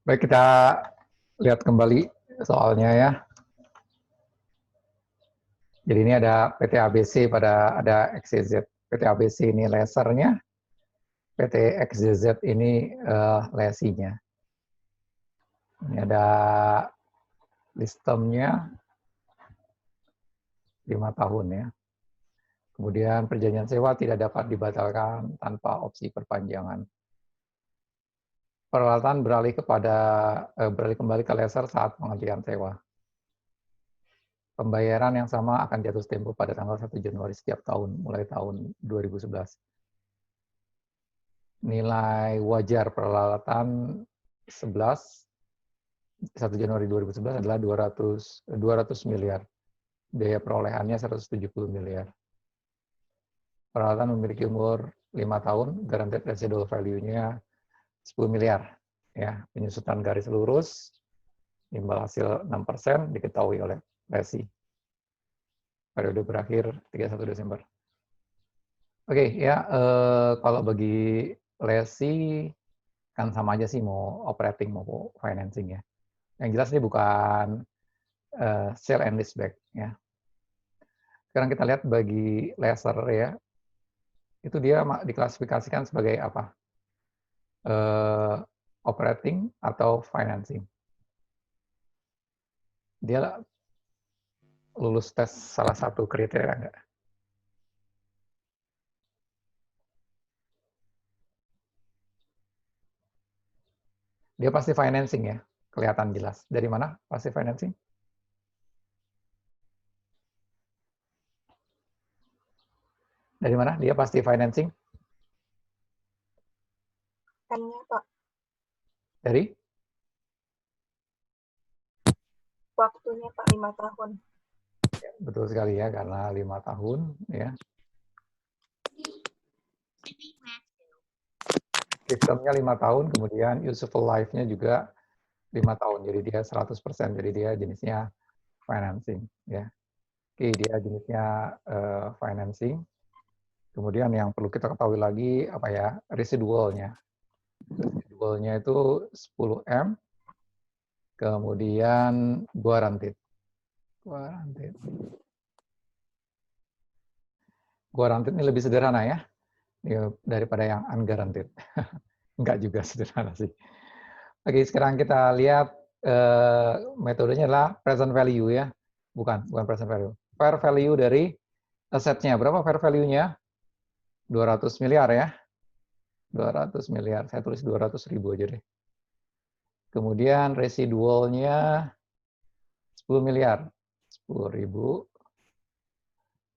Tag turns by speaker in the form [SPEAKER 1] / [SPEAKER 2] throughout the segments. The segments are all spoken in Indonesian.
[SPEAKER 1] Baik, kita lihat kembali soalnya ya. Jadi ini ada PT ABC ada XYZ. PT ABC ini lasernya, PT XYZ ini lesinya. Ini ada listemnya 5 tahun ya. Kemudian perjanjian sewa tidak dapat dibatalkan tanpa opsi perpanjangan. Peralatan beralih kembali ke laser saat penghentian sewa. Pembayaran yang sama akan jatuh tempo pada tanggal 1 Januari setiap tahun, mulai tahun 2011. Nilai wajar peralatan 1 Januari 2011 adalah 200 miliar. Biaya perolehannya 170 miliar. Peralatan memiliki umur 5 tahun, guaranteed residual value-nya 10 miliar. Ya, penyusutan garis lurus, imbal hasil 6% diketahui oleh lesi. Periode berakhir 31 Desember. Oke, ya, kalau bagi lesi kan sama aja sih mau operating mau financing ya. Yang jelas ini bukan sale and leaseback ya. Sekarang kita lihat bagi lessor ya, itu dia diklasifikasikan sebagai apa? Operating atau financing. Dia lulus tes salah satu kriteria enggak? Dia pasti financing ya, kelihatan jelas. Dari mana pasti financing? Dari mana dia pasti financing?
[SPEAKER 2] Tanya, Pak.
[SPEAKER 1] Dari?
[SPEAKER 2] Waktunya, Pak, 5 tahun.
[SPEAKER 1] Betul sekali ya, karena 5 tahun ya. Sistemnya 5 tahun, kemudian useful life-nya juga 5 tahun. Jadi dia 100%, jadi dia jenisnya financing ya. Oke, dia jenisnya financing. Kemudian yang perlu kita ketahui lagi apa ya? Residualnya. Residualnya itu 10M. Kemudian guaranteed. Guaranteed ini lebih sederhana ya daripada yang unguaranteed. Enggak juga sederhana sih. Oke, sekarang kita lihat metodenya adalah present value ya. Bukan present value. Fair value dari asetnya. Berapa fair value-nya? 200 miliar ya. 200 miliar. Saya tulis 200 ribu aja deh. Kemudian residualnya 10 miliar. 10 ribu.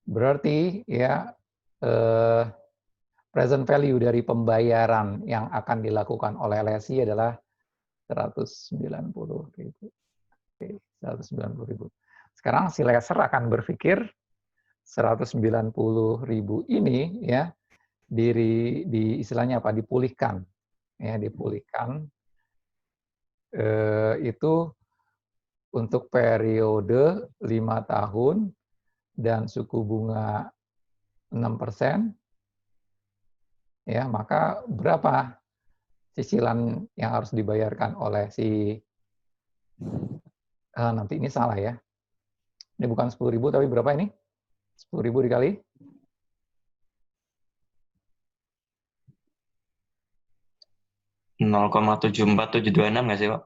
[SPEAKER 1] Berarti ya present value dari pembayaran yang akan dilakukan oleh lesi adalah 190 ribu. Oke, 190 ribu. Sekarang si lessor akan berpikir 190 ribu ini ya di istilahnya apa? Dipulihkan. Ya, dipulihkan itu untuk periode 5 tahun dan suku bunga 6%, ya, maka berapa cicilan yang harus dibayarkan oleh si nanti ini salah ya. Ini bukan 10.000 tapi berapa ini? 10.000 dikali
[SPEAKER 3] 0,74726 nggak sih, Pak?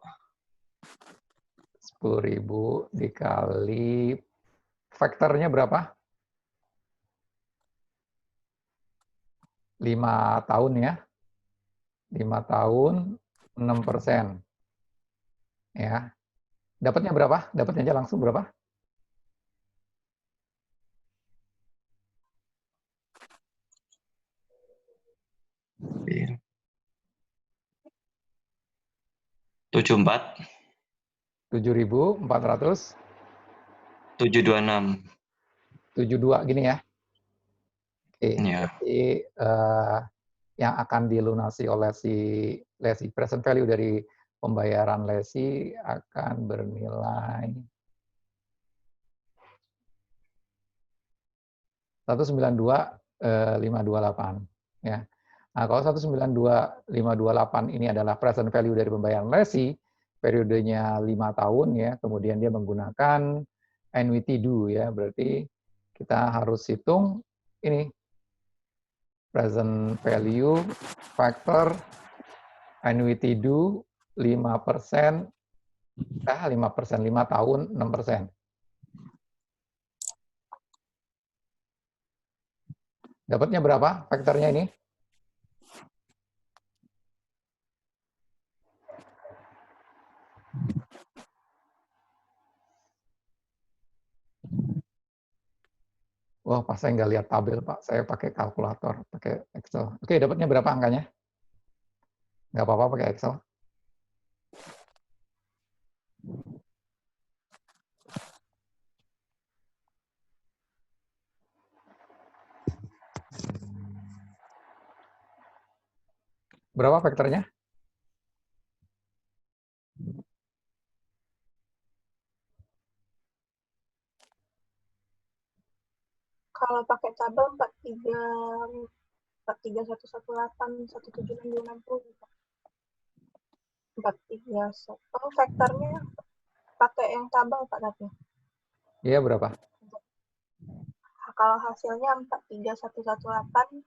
[SPEAKER 1] 10.000 dikali faktornya berapa? 5 tahun ya. 5 tahun 6%. Ya. Dapatnya berapa? Dapatnya aja langsung berapa?
[SPEAKER 3] Iya. 74.
[SPEAKER 1] 7.400.
[SPEAKER 3] 726.
[SPEAKER 1] 72 gini ya. Oke,
[SPEAKER 3] Ya.
[SPEAKER 1] jadi yang akan dilunasi oleh si lesi, present value dari pembayaran lesi akan bernilai 192.528 ya. Nah, kalau 192.528 ini adalah present value dari pembayaran lesi, periodenya 5 tahun ya, kemudian dia menggunakan annuity due ya, berarti kita harus hitung ini present value factor annuity due 5%, 5%, 5 tahun 6%. Dapatnya berapa faktornya ini? Wah, pas saya nggak lihat tabel, Pak. Saya pakai kalkulator, pakai Excel. Oke, dapatnya berapa angkanya? Nggak apa-apa pakai Excel. Berapa faktornya?
[SPEAKER 2] Kalau pakai tabel 4311817620. 431. Oh, faktornya pakai yang tabel Pak tapi.
[SPEAKER 1] Iya, berapa?
[SPEAKER 2] Kalau hasilnya 43118.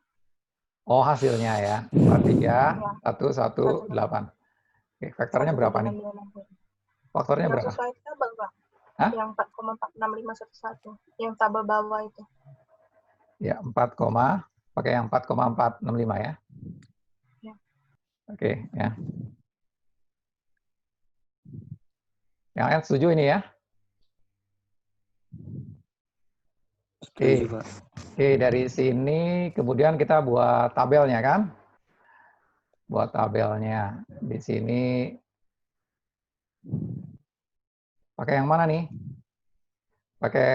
[SPEAKER 1] Oh, hasilnya ya. 43118. Oke, faktornya berapa nih? Faktornya
[SPEAKER 2] Yang
[SPEAKER 1] berapa?
[SPEAKER 2] sesuai tabel, Pak.
[SPEAKER 1] Hah?
[SPEAKER 2] Yang 4,46511. Yang tabel bawah itu.
[SPEAKER 1] Ya, 4, pakai yang 4,465 ya.
[SPEAKER 2] Ya.
[SPEAKER 1] Oke, ya. Yang lain setuju ini ya?
[SPEAKER 4] Setuju, Pak.
[SPEAKER 1] Oke, dari sini kemudian kita buat tabelnya kan? Buat tabelnya. Di sini pakai yang mana nih? Pakai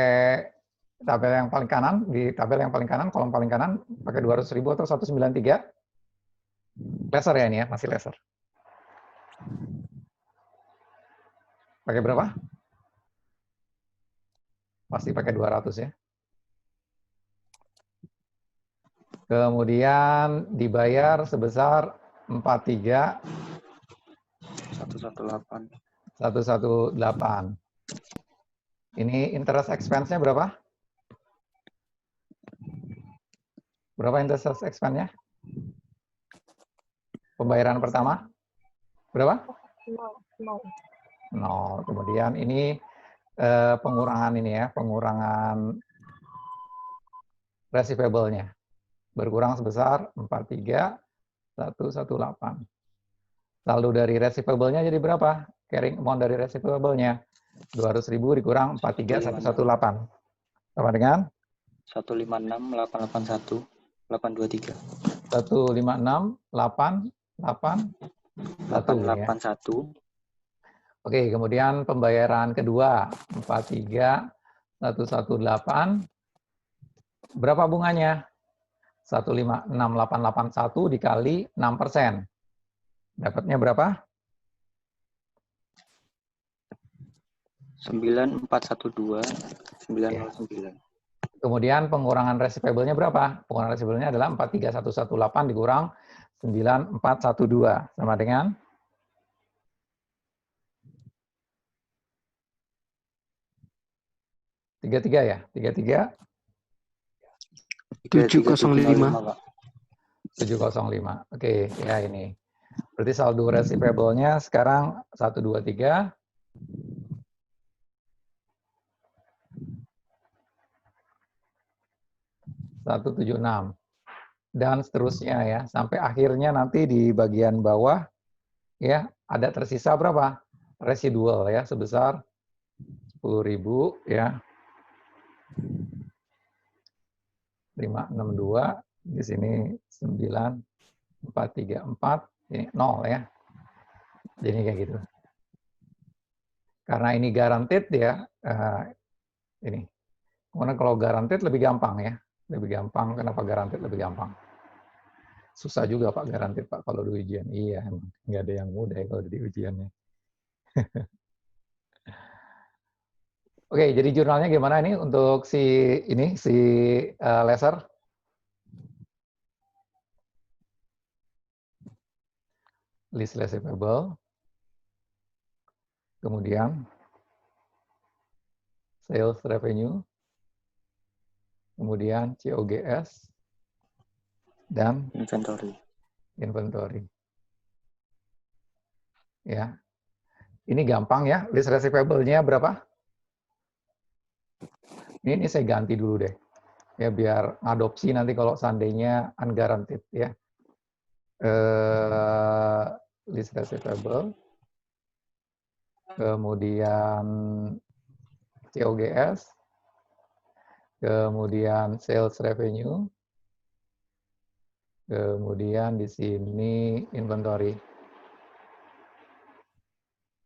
[SPEAKER 1] tabel yang paling kanan, di tabel yang paling kanan, kolom paling kanan, pakai 200.000 atau 193? Laser ya ini ya, masih laser. Pakai berapa? Pasti pakai 200 ya. Kemudian dibayar sebesar
[SPEAKER 4] 118.
[SPEAKER 1] 118. Ini interest expense-nya berapa? Berapa interest expense-nya? Pembayaran pertama? Berapa? 0. Kemudian ini pengurangan ini ya, pengurangan receivable-nya. Berkurang sebesar 43118. Saldo dari receivable-nya jadi berapa? Carrying amount dari receivable-nya 200.000 dikurang 43118. Sama dengan
[SPEAKER 4] 156.881.823.
[SPEAKER 1] 156.881 ya.
[SPEAKER 4] 881.
[SPEAKER 1] Oke, kemudian pembayaran kedua 43118. Berapa bunganya? 156.881 dikali 6%. Dapatnya berapa?
[SPEAKER 4] 9412.909.
[SPEAKER 1] Kemudian pengurangan receivable-nya berapa? Pengurangan receivable-nya adalah 43118 dikurang 9412 sama dengan 33 ya? 33
[SPEAKER 4] 705.
[SPEAKER 1] 705. Oke, ya ini. Berarti saldo receivable-nya sekarang 123 176 dan seterusnya ya, sampai akhirnya nanti di bagian bawah ya ada tersisa berapa? Residual ya sebesar 10.000 ya. 562 di sini 9434 ini 0 ya. Jadi kayak gitu. Karena ini guaranteed ya ini. Karena kalau guaranteed lebih gampang ya. Lebih gampang. Kenapa guaranteed lebih gampang? Susah juga Pak guaranteed Pak kalau di ujian. Iya emang nggak ada yang mudah ya kalau di ujiannya. Oke, jadi jurnalnya gimana ini untuk si laser? List receivable. kemudian sales revenue, kemudian COGS, dan
[SPEAKER 4] Inventory.
[SPEAKER 1] inventory. Ya, ini gampang ya. List receivable-nya berapa? Ini saya ganti dulu deh, ya biar adopsi nanti kalau seandainya unguaranteed ya. List receivable, kemudian COGS, kemudian sales revenue, kemudian di sini inventory.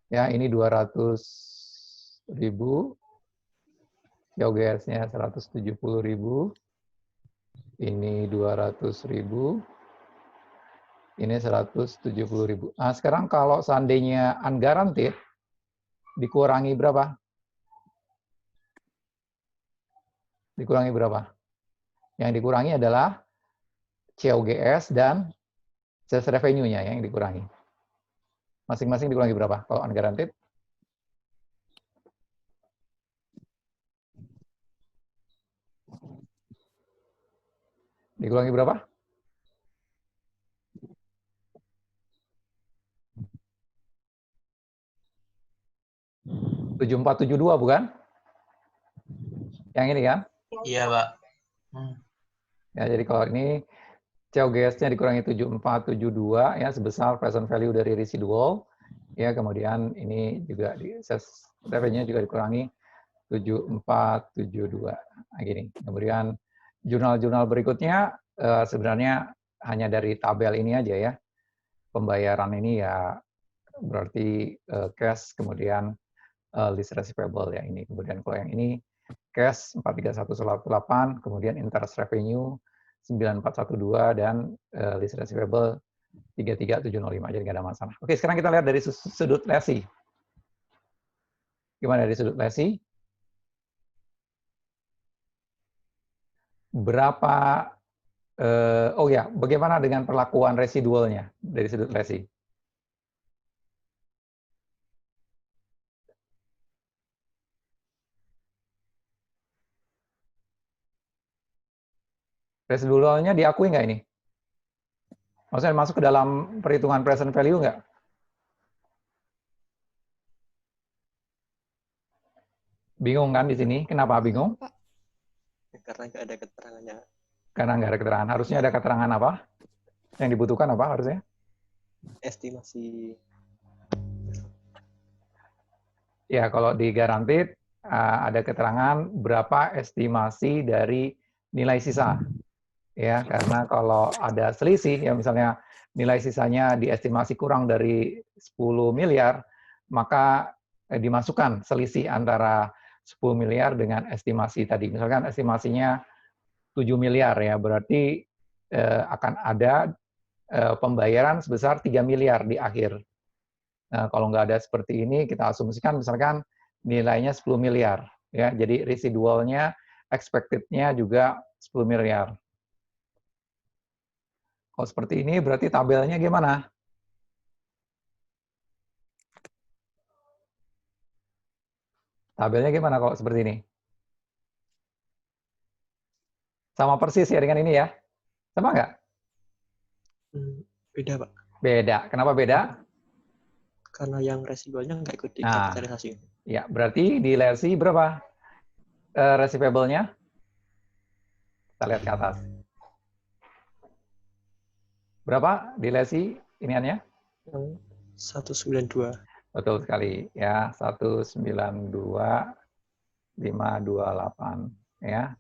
[SPEAKER 1] Ya, ini 200.000, COGS-nya 170.000, ini 200.000, ini 170.000. Nah, sekarang kalau seandainya unguaranteed, dikurangi berapa? Dikurangi berapa? Yang dikurangi adalah COGS dan sales revenue-nya yang dikurangi. Masing-masing dikurangi berapa? Kalau unguaranteed? Dikurangi berapa? (7472) bukan? Yang ini kan?
[SPEAKER 3] Iya, Pak.
[SPEAKER 1] Ya, jadi kalau ini COGS-nya dikurangi 7472 ya sebesar present value dari residual. Ya, kemudian ini juga di sales revenue juga dikurangi 7472. Nah, gini. Kemudian jurnal-jurnal berikutnya sebenarnya hanya dari tabel ini aja ya. Pembayaran ini ya berarti cash, kemudian list receivable ya ini. Kemudian kalau yang ini cash 43118, kemudian interest revenue 9412 dan list receivable 33705. Jadi nggak ada masalah. Oke, sekarang kita lihat dari sudut lesi. Gimana dari sudut lesi? Berapa oh ya, bagaimana dengan perlakuan residualnya dari sudut lesi? Residualnya diakui nggak ini? Maksudnya masuk ke dalam perhitungan present value nggak? Bingung kan di sini? Kenapa bingung?
[SPEAKER 4] Karena nggak ada keterangannya.
[SPEAKER 1] Karena nggak ada keterangan. Harusnya ada keterangan apa? Yang dibutuhkan apa harusnya?
[SPEAKER 4] Estimasi.
[SPEAKER 1] Ya, kalau di guaranteed ada keterangan berapa estimasi dari nilai sisa. Ya, karena kalau ada selisih, ya misalnya nilai sisanya diestimasi kurang dari 10 miliar, maka dimasukkan selisih antara 10 miliar dengan estimasi tadi. Misalkan estimasinya 7 miliar ya, berarti akan ada pembayaran sebesar 3 miliar di akhir. Nah, kalau nggak ada seperti ini, kita asumsikan misalkan nilainya 10 miliar. Ya, jadi residualnya, expected-nya juga 10 miliar. Kalau seperti ini, berarti tabelnya gimana? Tabelnya gimana kalau seperti ini? Sama persis ya dengan ini ya? Sama nggak?
[SPEAKER 4] Beda, Pak.
[SPEAKER 1] Beda. Kenapa beda?
[SPEAKER 4] Karena yang residualnya nggak ikut
[SPEAKER 1] Nah,
[SPEAKER 4] dikapitalisasi.
[SPEAKER 1] ya, berarti di lesi berapa receivable-nya? Kita lihat ke atas. Berapa di lesi iniannya?
[SPEAKER 4] 192.
[SPEAKER 1] Betul sekali ya, 192.528 ya.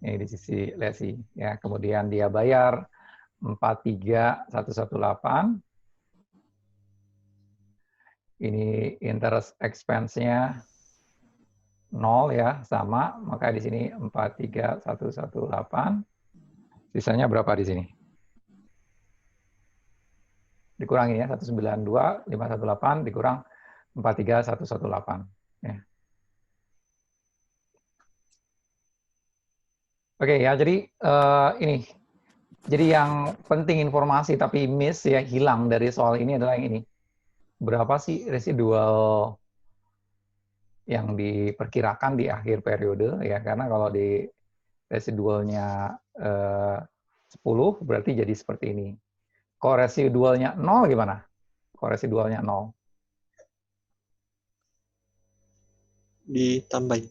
[SPEAKER 1] Ini di sisi lesi ya. Kemudian dia bayar 43.118. Ini interest expense-nya 0 ya, sama. Maka di sini 43.118. Sisanya berapa di sini? Dikurangi ya, 192.518 dikurang 43.118 ya. Oke ya, jadi ini. Jadi yang penting informasi tapi miss ya, hilang dari soal ini adalah yang ini. Berapa sih residual yang diperkirakan di akhir periode ya, karena kalau di residualnya 10 berarti jadi seperti ini. Kalau residualnya 0 gimana? Kalau residualnya 0.
[SPEAKER 4] Ditambahin.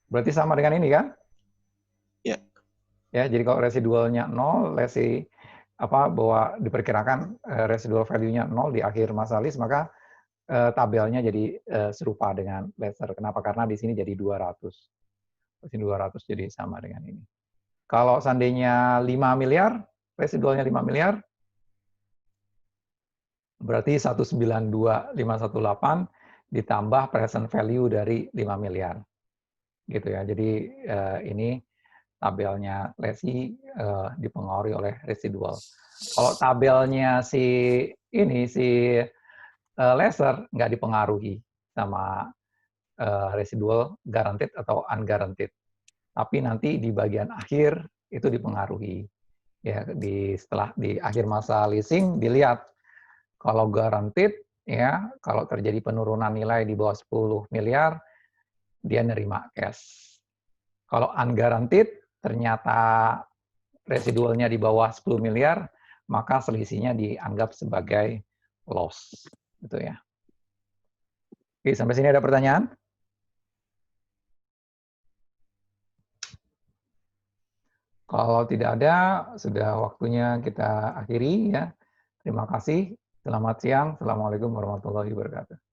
[SPEAKER 1] Berarti sama dengan ini kan?
[SPEAKER 4] Ya.
[SPEAKER 1] Ya, jadi kalau residualnya 0, bahwa diperkirakan residual value-nya 0 di akhir masa lease, maka tabelnya jadi serupa dengan laser. Kenapa? Karena di sini jadi 200. Di sini 200 jadi sama dengan ini. Kalau seandainya 5 miliar, residualnya 5 miliar, berarti 192.518 ditambah present value dari 5 miliar. Gitu ya. Jadi ini tabelnya lesi dipengaruhi oleh residual. Kalau tabelnya si laser nggak dipengaruhi sama residual guaranteed atau unguaranteed. Tapi nanti di bagian akhir itu dipengaruhi. Ya, setelah di akhir masa leasing dilihat kalau guaranteed ya, kalau terjadi penurunan nilai di bawah 10 miliar dia nerima cash. Kalau unguaranteed ternyata residualnya di bawah 10 miliar, maka selisihnya dianggap sebagai loss. Gitu ya. Oke, sampai sini ada pertanyaan? Kalau tidak ada, sudah waktunya kita akhiri ya. Terima kasih. Selamat siang. Assalamualaikum warahmatullahi wabarakatuh.